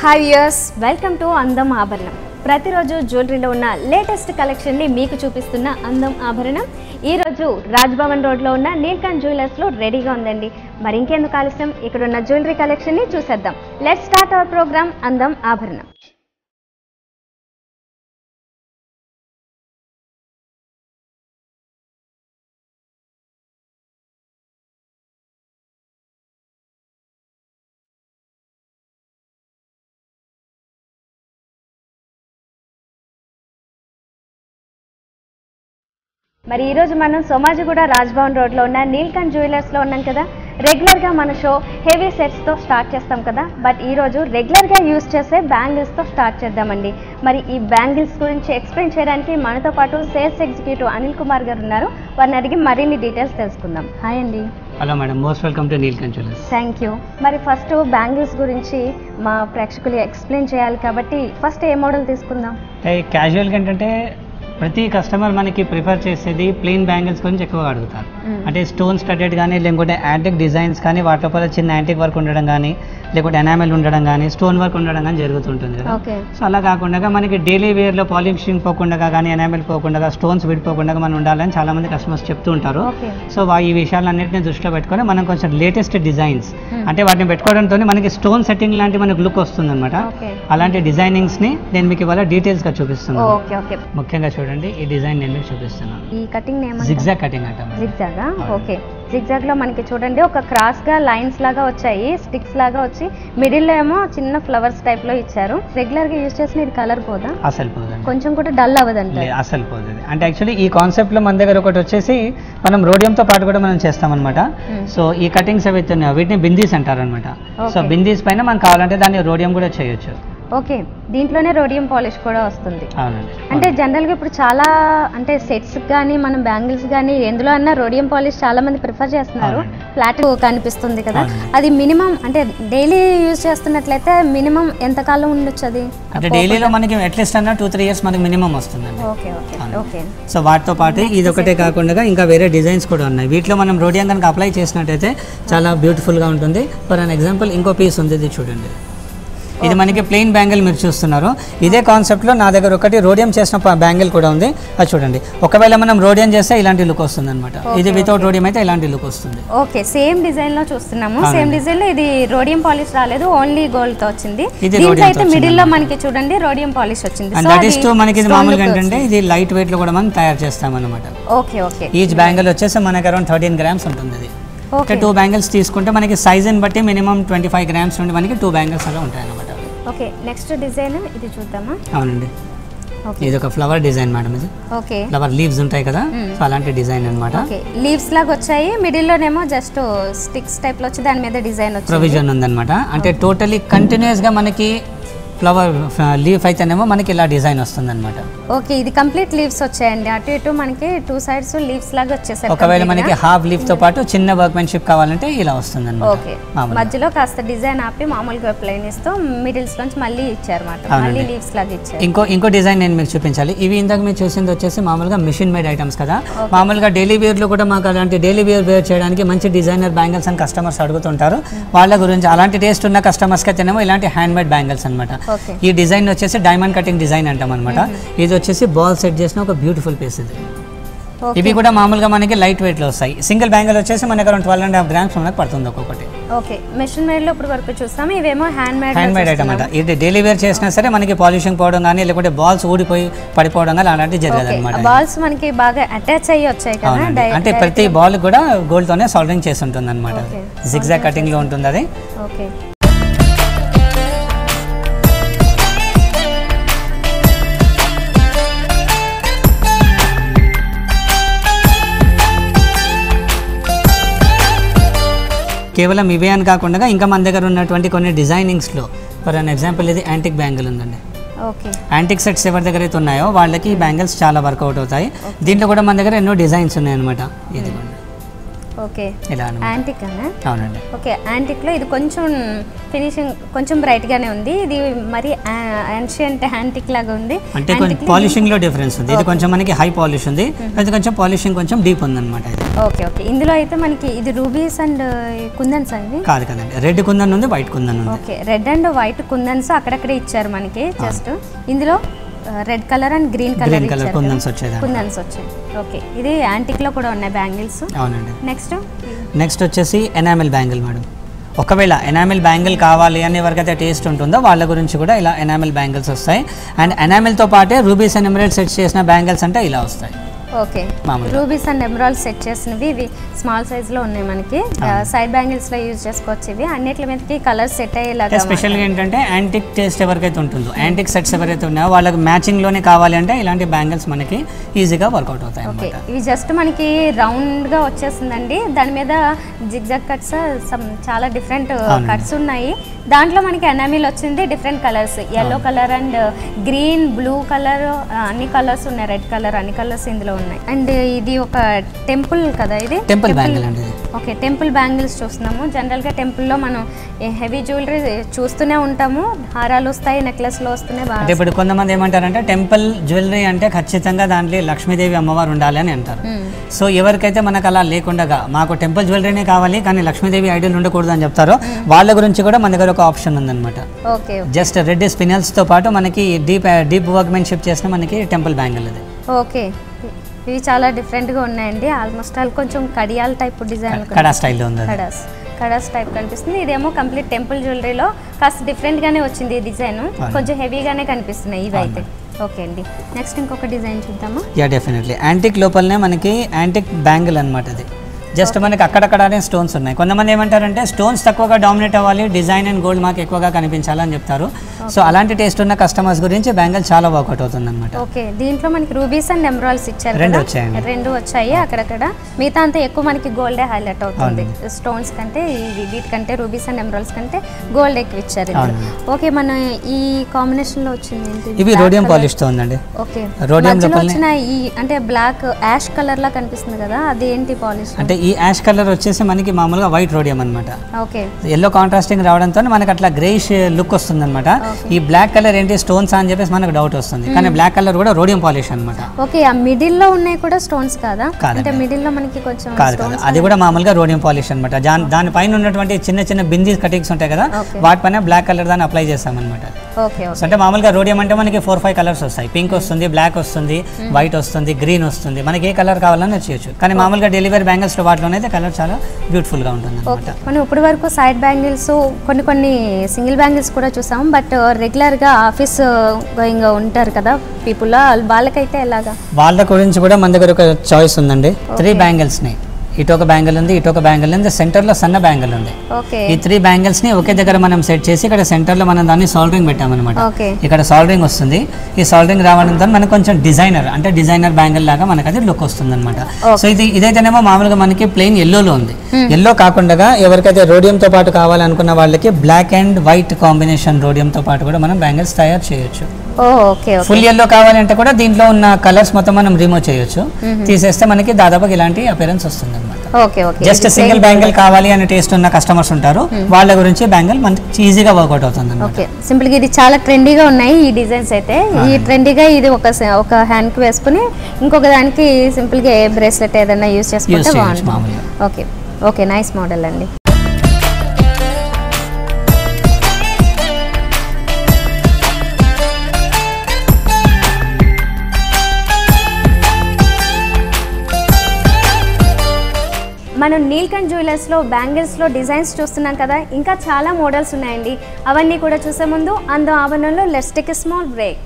Hi viewers, welcome to అందం ఆభరణం. ప్రతిరోజు జ్యువెలరీలో ఉన్న లేటెస్ట్ కలెక్షన్ని మీకు చూపిస్తున్న అందం ఆభరణం ఈరోజు రాజ్భవన్ రోడ్లో ఉన్న నీల్కంఠ్ జ్యువెలర్స్లో రెడీగా ఉందండి. మరి ఇంకెందుకు ఆలస్యం, ఇక్కడున్న జ్యువెలరీ కలెక్షన్ని చూసేద్దాం. లెట్స్ స్టార్ట్ అవర్ ప్రోగ్రామ్ అందం ఆభరణం. మరి ఈరోజు మనం సోమాజిగూడ రాజ్భవన్ రోడ్లో ఉన్న నీల్కంఠ్ జ్యువెలర్స్లో ఉన్నాం కదా. రెగ్యులర్గా మన షో హెవీ సెట్స్తో స్టార్ట్ చేస్తాం కదా, బట్ ఈరోజు రెగ్యులర్గా యూజ్ చేసే బ్యాంగిల్స్తో స్టార్ట్ చేద్దామండి. మరి ఈ బ్యాంగిల్స్ గురించి ఎక్స్ప్లెయిన్ చేయడానికి మనతో పాటు సేల్స్ ఎగ్జిక్యూటివ్ అనిల్ కుమార్ గారు ఉన్నారు. వారిని అడిగి మరిన్ని డీటెయిల్స్ తెలుసుకుందాం. హాయ్ అండి. Hello madam, most welcome to Neelkanth jewellers. Thank you. మరి ఫస్ట్ బ్యాంగిల్స్ గురించి మా ప్రేక్షకులు ఎక్స్ప్లెయిన్ చేయాలి కాబట్టి ఫస్ట్ ఏ మోడల్ తీసుకుందాం? క్యాజువల్గా ఏంటంటే ప్రతి కస్టమర్ మనకి ప్రిఫర్ చేసేది ప్లెయిన్ బ్యాంగిల్స్ గురించి ఎక్కువగా అడుగుతారు. అంటే స్టోన్ స్టడెడ్ కానీ, లేకపోతే యాంటిక్ డిజైన్స్ కానీ, వాటి లోపల చిన్న యాంటిక్ వర్క్ ఉండడం కానీ, లేకపోతే ఎనామెల్ ఉండడం కానీ, స్టోన్ వర్క్ ఉండడం కానీ జరుగుతుంటుంది కదా. సో అలా కాకుండా మనకి డైలీ వేర్లో పాలిషింగ్ పోకుండా కానీ, ఎనామెల్ పోకుండా, స్టోన్స్ విడిపోకుండా మనం ఉండాలని చాలా మంది కస్టమర్స్ చెప్తూ ఉంటారు. సో ఈ విషయాలన్నింటినీ దృష్టిలో పెట్టుకొని మనం కొంచెం లేటెస్ట్ డిజైన్స్, అంటే వాటిని పెట్టుకోవడంతో మనకి స్టోన్ సెట్టింగ్ లాంటి మనకు లుక్ వస్తుంది అనమాట. అలాంటి డిజైనింగ్స్ని నేను మీకు ఇవాళ డీటెయిల్గా చూపిస్తున్నాను. ముఖ్యంగా చూడండి, ఈ డిజైన్ నేను మీకు చూపిస్తున్నాను. ఈ కటింగ్ నేమ్ జిగ్జాగ్ కటింగ్ అంటాం. జిగ్జాగా? ఓకే. జిగ్జాగ్ లో మనకి చూడండి ఒక క్రాస్ గా లైన్స్ లాగా వచ్చాయి, స్టిక్స్ లాగా వచ్చి మిడిల్ లో ఏమో చిన్న ఫ్లవర్స్ టైప్ లో ఇచ్చారు. రెగ్యులర్ గా యూజ్ చేసిన ఇది కలర్ పోదా? అసలు పోదండి, కొంచెం కూడా డల్ అవ్వదండి. అసలు పోతుంది. అంటే యాక్చువల్లీ ఈ కాన్సెప్ట్ లో మన దగ్గర ఒకటి వచ్చేసి మనం రోడియంతో పాటు కూడా మనం చేస్తాం అనమాట. సో ఈ కటింగ్స్ ఏవైతే ఉన్నాయో వీటిని బిందీస్ అంటారు అనమాట. సో బిందీస్ పైన మనం కావాలంటే దాన్ని రోడియం కూడా చేయొచ్చు. ఓకే, దీంట్లోనే రోడియం పాలిష్ కూడా వస్తుంది. అవునండి. అంటే జనరల్గా ఇప్పుడు చాలా అంటే సెట్స్ కానీ మనం బ్యాంగిల్స్ కానీ ఎందులో అన్నా రోడియం పాలిష్ చాలా మంది ప్రిఫర్ చేస్తున్నారు. ఫ్లాట్ కనిపిస్తుంది కదా, అది మినిమం అంటే డైలీ యూజ్ చేస్తున్నట్లయితే మినిమం ఎంత కాలం ఉండొచ్చు అది? అంటే డైలీలో మనకి అట్లీస్ట్ అన్న 2-3 years మనకి మినిమం వస్తుందండి. Okay okay okay. సో వాటితో పాటు ఇది ఒకటే కాకుండా ఇంకా వేరే డిజైన్స్ కూడా ఉన్నాయి. వీటిలో మనం రోడియం కనుక అప్లై చేసినట్టయితే చాలా బ్యూటిఫుల్గా ఉంటుంది. ఫర్ అన్ ఎగ్జాంపుల్ ఇంకో పీస్ ఉంది, ఇది చూడండి. ఇది మనకి ప్లెయిన్ బ్యాంగిల్ మీరు చూస్తున్నారు. ఇదే కాన్సెప్ట్లో నా దగ్గర ఒకటి రోడియం చేసిన బ్యాంగిల్ కూడా ఉంది, అది చూడండి. ఒకవేళ మనం రోడియం చేస్తే ఇలాంటి లుక్ వస్తుంది అనమాట. ఇది వితౌట్ రోడియం అయితే ఇలాంటి లుక్ వస్తుంది. ఓకే, సేమ్ డిజైన్ లో చూస్తున్నాము. సేమ్ డిజైన్ లో ఇది రోడియం పాలిష్ రాలేదు, ఓన్లీ గోల్డ్ తో వచ్చింది. దీంట్లో అయితే మిడిల్ లో మనకి చూడండి రోడియం పాలిష్ వచ్చింది. అండ్ దట్ ఇస్ టు మనకి ఇది మామూలుగా ఏంటంటే ఇది లైట్ వెయిట్ లో కూడా మనం తయారు చేస్తాం అనమాట. Okay okay. ఈచ్ బ్యాంగిల్ వచ్చేసి మనకి అరౌండ్ 13 grams ఉంటుంది. ఇది ఓకే. 2 బ్యాంగిల్స్ తీసుకుంటే మనకి సైజుని బట్టి మినిమం 25 grams నుండి మనకి 2 బ్యాంగిల్స్ అలా ఉంటాయి అనమాట. ఓకే, నెక్స్ట్ డిజైన్ ఇది చూద్దామా? అవునండి, ఇది ఒక ఫ్లవర్ డిజైన్ మేడం. ఇది ఓకే, ఫ్లవర్ లీవ్స్ ఉంటాయి కదా, సో అలాంటి డిజైన్ అనమాట. ఓకే, లీవ్స్ లాగా వచ్చాయి, మిడిల్ లోనేమో జస్ట్ స్టిక్స్ టైప్ లో వచ్చి దాని మీద డిజైన్ వచ్చింది. ప్రొవిజన్ ఉందన్నమాట. అంటే టోటలీ కంటిన్యూస్ గా మనకి ఫ్లవర్ లీఫ్ అయితేనేమో మనకి ఇలా డిజైన్ వస్తుంది అనమాట. ఓకే, ఇది కంప్లీట్ లీవ్స్ వచ్చాయండి, అటు ఇటు మనకి 2 sides లీవ్స్ లాగా వచ్చేసాయి. ఒకవేళ మనకి హాఫ్ లీఫ్ తో పాటు చిన్న వర్క్మెన్షిప్ కావాలంటే ఇలా వస్తుంది అనమాట. ఓకే, మధ్యలో కాస్త డిజైన్ ఆపి మామూలుగా ప్లెయిన్ ఇస్తూ మిడిల్స్ నుంచి మళ్ళీ ఇచ్చారు అన్నమాట, మళ్ళీ లీవ్స్ లాగా ఇచ్చారు. ఇంకో డిజైన్ నేను మీకు చూపించాలి. ఇవి ఇందాక మీరు చూసింది వచ్చేసి మామూలుగా మిషన్ మేడ్ ఐటమ్స్ కదా. మామూలుగా డైలీ వేర్ లో కూడా మాకు అలాంటి డైలీ వేర్ చేయడానికి మంచి డిజైనర్ బ్యాంగిల్స్ అని కస్టమర్స్ అడుగుతుంటారు. వాళ్ళ గురించి అలాంటి టేస్ట్ ఉన్న కస్టమర్స్కి అయితేనేమో ఇలాంటి హ్యాండ్ మేడ్ బ్యాంగిల్స్ అనమాట. ఈ డిజైన్ వచ్చేసి డైమండ్ కటింగ్ డిజైన్ అంటాం అనమాట. ఇది వచ్చేసి బాల్ సెట్ చేసిన ఒక బ్యూటిఫుల్ పీస్. ఇది ఇవి కూడా మామూలుగా మనకి లైట్ వెయిట్ లో వస్తాయి. సింగిల్ బ్యాంగిల్ వచ్చేసి మనకి అరౌండ్ 12.5 grams మనకు పడుతుంది ఒక్కొక్కటి. ఓకే, మెషిన్ మేడ్ లో ఇప్పుడు వరకు చూస్తాం, ఇవేమో హ్యాండ్ మేడ్ ఐటమ్ అంట. ఇది డైలీ వేర్ చేసినా సరే మనకి పాలిషింగ్ పోవడం కానీ, లేకపోతే బాల్స్ ఊడిపోయి పడిపోవడం కానీ అలాంటివి జరగదు అనమాట. బాల్స్ మనకి బాగా అటాచ్ అయ్యి వచ్చాయి కదా, అంటే ప్రతి బాల్ కూడా గోల్డ్ తోనే సాల్డరింగ్ చేసి ఉంటుంది అనమాట. జిగ్జాగ్ కటింగ్ లో ఉంటుంది అది. ఓకే, కేవలం ఇవే అని కాకుండా ఇంకా మన దగ్గర ఉన్నటువంటి కొన్ని డిజైనింగ్స్లో ఫర్ అన్ ఎగ్జాంపుల్ ఇది యాంటిక్ బ్యాంగిల్ ఉందండి. ఓకే, యాంటిక్ సెట్స్ ఎవరి దగ్గర అయితే ఉన్నాయో వాళ్ళకి ఈ బ్యాంగిల్స్ చాలా వర్కౌట్ అవుతాయి. దీంట్లో కూడా మన దగ్గర ఎన్నో డిజైన్స్ ఉన్నాయన్నమాట. ఇది ఓకే ఇలా యాంటిక్ అన్న. అవునండి. ఓకే, యాంటిక్లో ఇది కొంచెం ఫినిషింగ్ కొంచెం బ్రైట్గానే ఉంది, ఇది మరి యాన్షియంట్ యాంటిక్ లాగా ఉంది. అంటే కొంచెం పాలిషింగ్లో డిఫరెన్స్ ఉంది. ఇది కొంచెం మనకి హై పాలిష్ ఉంది, అది కొంచెం పాలిషింగ్ కొంచెం డీప్ ఉందన్నమాట ఇది. ఓకే ఓకే, ఇందులో అయితే మనకి ఇది రూబీస్ అండ్ కుందన్స్ అండి. కాదు కదండి, రెడ్ కుందన్ ఉంది, వైట్ కుందన్ ఉంది. Okay, red and white kundans అక్కడక్కడే ఇచ్చారు మనకి. జస్ట్ ఇందులో red colour and green colour kundans వచ్చాయి. ఓకే, ఇది యాంటిక్ లో కూడా ఉన్నాయి బ్యాంగిల్స్. అవునండి. నెక్స్ట్ వచ్చేసి ఎనామిల్ బ్యాంగిల్ మేడం. ఒకవేళ ఎనామిల్ బ్యాంగిల్ కావాలి అని ఎవరికైతే టేస్ట్ ఉంటుందో వాళ్ళ గురించి కూడా ఇలా ఎనామిల్ బ్యాంగిల్స్ వస్తాయి. అండ్ ఎనామిల్తో పాటే రూబీస్ అండ్ ఎమరాల్డ్ సెట్ చేసిన బ్యాంగిల్స్ అంటే ఇలా వస్తాయి. Okay, rubies and emerald set చేసినవి ఇవి స్మాల్ సైజ్ లో ఉన్నాయి మనకి. సైడ్ బ్యాంగిల్స్ లో యూజ్ చేసుకోవచ్చు. ఇవి అన్నిటి మీదకి కలర్ సెట్ అయ్యేలాగా. స్పెషల్గా ఏంటంటే యాంటిక్ టేస్ట్ ఎవరికైతే ఉంటుందో, యాంటిక్ సెట్స్ ఎవరైతే ఉన్నాయో వాళ్ళకి మ్యాచింగ్ లోనే కావాలి అంటే ఇలాంటి బ్యాంగిల్స్ మనకి ఈజీగా వర్కౌట్ అవుతాయి. ఓకే, ఇవి జస్ట్ మనకి రౌండ్ గా వచ్చేసిందండి, దాని మీద జిగ్జాగ్ కట్స్ చాలా డిఫరెంట్ కట్స్ ఉన్నాయి. దాంట్లో మనకి ఎనామిల్ వచ్చింది different colours, yellow colour and green, blue colour, అన్ని కలర్స్ ఉన్నాయి, రెడ్ కలర్, అన్ని కలర్స్ ఇందులో ఉన్నాయి. అండ్ ఇది ఒక టెంపుల్ కదా, ఇది టెంపుల్ బ్యాంగిల్ అండి. ఓకే, టెంపుల్ బ్యాంగిల్స్ చూస్తున్నాము. జనరల్గా టెంపుల్లో మనం హెవీ జ్యువెలరీ చూస్తూనే ఉంటాము, హారాలు వస్తాయి, నెక్లెస్లు వస్తున్నాయి. అంటే ఇప్పుడు కొంతమంది ఏమంటారంటే టెంపుల్ జ్యువెలరీ అంటే ఖచ్చితంగా దాంట్లో లక్ష్మీదేవి అమ్మవారు ఉండాలి అని అంటారు. సో ఎవరికైతే మనకు అలా లేకుండా మాకు టెంపుల్ జ్యువెలరీనే కావాలి కానీ లక్ష్మీదేవి ఐడల్ ఉండకూడదు అని చెప్తారో వాళ్ళ గురించి కూడా మన దగ్గర ఒక ఆప్షన్ ఉందన్నమాట. ఓకే, జస్ట్ రెడ్ స్పినల్స్తో పాటు మనకి డీప్ వర్క్మెన్షిప్ చేసిన మనకి టెంపుల్ బ్యాంగిల్ అది. ఓకే, ఇవి చాలా డిఫరెంట్గా ఉన్నాయండి. ఆల్మోస్ట్ ఆల్ కొంచెం కడియాల్ టైప్ డిజైన్, కడా స్టైల్లో ఉంది, కడాస్ టైప్ కనిపిస్తుంది. ఇదేమో కంప్లీట్ టెంపుల్ జ్యువెలరీలో కాస్త డిఫరెంట్గానే వచ్చింది ఈ డిజైన్, కొంచెం హెవీగానే కనిపిస్తున్నాయి ఇవి అయితే. ఓకే అండి, నెక్స్ట్ ఇంకొక డిజైన్ చూద్దామా? Yeah definitely. యాంటిక్ లోపలనే మనకి యాంటిక్ బ్యాంగిల్ అనమాట అది. జస్ట్ మనకి అక్కడక్కడనే స్టోన్స్ ఉన్నాయి. కొంతమంది ఏమంటారంటే స్టోన్స్ తక్కువగా డామినేట్ అవ్వాలి, డిజైన్ అండ్ గోల్డ్ మాకు ఎక్కువగా కనిపించాలని చెప్తారు. సో అలాంటి టేస్ట్ ఉన్న కస్టమర్స్ గురించి బ్యాంగిల్ చాలా వర్కౌట్ అవుతుంది అనమాట. ఓకే, దీంట్లో మనకి రూబీస్ అండ్ ఎమరాల్డ్స్ ఇచ్చారు, రెండు వచ్చాయి అక్కడక్కడ. మిగతా అంతా ఎక్కువ మనకి గోల్డే హైలైట్ అవుతుంది. స్టోన్స్ కంటే వీటికంటే రూబీస్ అండ్ ఎమరాల్డ్స్ కంటే గోల్డ్ ఎక్కువ ఇచ్చారు. ఓకే, మన ఈ కాంబినేషన్ లో వచ్చింది ఇవి రోడియం పాలిష్ తో ఉందండి. ఓకే, రోడియం లో వచ్చిన ఈ అంటే బ్లాక్ యాష్ కలర్ లా కనిపిస్తుంది కదా, అది ఏంటి పాలిష్? అంటే ఈ యాష్ కలర్ వచ్చేసి మనకి మామూలుగా వైట్ రోడియం అనమాట. ఓకే, ఎల్లో కాంట్రాస్టింగ్ రావడంతో మనకి అట్లా గ్రేష్ లుక్ వస్తుంది అనమాట. ఈ బ్లాక్ కలర్ ఏంటి స్టోన్స్ అని చెప్పేసి మనకు డౌట్ వస్తుంది, కానీ బ్లాక్ కలర్ కూడా రోడియం పాలిష్ అనమాట. ఓకే, ఆ మిడిల్ లో ఉన్నాయి కూడా స్టోన్స్ కాదా? అంటే మిడిల్ లో మనకి కొంచెం కాదు, అది కూడా మామూలుగా రోడియం పాలిష్ అనమాట. దానిపైన ఉన్నటువంటి చిన్న చిన్న బిందీ కటింగ్స్ ఉంటాయి కదా, వాటిపైన బ్లాక్ కలర్ దాన్ని అప్లై చేస్తామన్నమాట. అంటే మామూలుగా రోడియం అంటే మనకి 4-5 కలర్స్ వస్తాయి. పింక్ వస్తుంది, బ్లాక్ వస్తుంది, వైట్ వస్తుంది, గ్రీన్ వస్తుంది, మనకి ఏ కలర్ కావాలని చేయొచ్చు. కానీ మామూలుగా డెలివరీ బ్యాంగిల్స్ లో వాటిలో అయితే కలర్ చాలా బ్యూటిఫుల్ గా ఉంటుంది అనమాట. మనం ఇప్పటి వరకు సైడ్ బ్యాంగిల్స్, కొన్ని సింగిల్ బ్యాంగిల్స్ కూడా చూసాం. బట్ రెగ్యులర్ గా ఆఫీస్ గోయింగ్ ఉంటారు కదా పీపుల్, వాళ్ళకైతే ఎలాగా? వాళ్ళ గురించి కూడా మన దగ్గర ఒక చాయిస్ ఉందండి. 3 బ్యాంగిల్స్ ని, ఇటు ఒక బ్యాంగిల్ ఉంది, ఇటు ఒక బ్యాంగిల్ ఉంది, సెంటర్ లో సన్న బ్యాంగిల్ ఉంది. ఈ 3 బ్యాంగిల్స్ ని ఒకే దగ్గర మనం సెట్ చేసి ఇక్కడ సెంటర్ లో మనం దాన్ని సాల్డరింగ్ పెట్టామన్నమాట. ఇక్కడ సాల్డరింగ్ వస్తుంది. ఈ సాల్డరింగ్ రావడంతో మనకు కొంచెం డిజైనర్ బ్యాంగిల్ లాగా మనకు అది లుక్ వస్తుంది అనమాట. సో ఇదైతేనేమో మామూలుగా మనకి ప్లెయిన్ ఎల్లోలో ఉంది. ఎల్లో కాకుండా ఎవరికైతే రోడియం తో పాటు కావాలనుకున్న వాళ్ళకి black and white combination rhodium తో పాటు కూడా మనం బ్యాంగిల్స్ తయారు చేయొచ్చు. ఫుల్ ఎల్లో కావాలంటే కూడా దీంట్లో ఉన్న కలర్స్ మొత్తం మనం రిమూవ్ చేయొచ్చు. తీసేస్తే మనకి దాదాపు ఇలాంటి అపిరెన్స్ వస్తుంది అనమాట. జస్ట్ సింగిల్ బ్యాంగిల్ కావాలి అనే టేస్ట్ ఉన్న కస్టమర్స్ ఉంటారు, వాళ్ళ గురించి బ్యాంగిల్ మనకి ఈజీగా వర్కౌట్ అవుతుంది. ఓకే, సింపుల్ గా ఇది చాలా ట్రెండీగా ఉన్నాయి ఈ డిజైన్స్ అయితే. ఈ ట్రెండీగా ఇది ఒక హ్యాండ్ కి వేసుకుని ఇంకొక దానికి సింపుల్ గా బ్రేస్లెట్ ఏదైనా యూజ్ చేసుకుంటే బాగుంటుంది. ఓకే ఓకే, నైస్ మోడల్ అండి. మనం నీల్కంఠ్ జ్యువెలర్స్లో బ్యాంగిల్స్లో డిజైన్స్ చూస్తున్నాం కదా, ఇంకా చాలా మోడల్స్ ఉన్నాయండి. అవన్నీ కూడా చూసే ముందు అందం ఆవరణలో let's take a small break.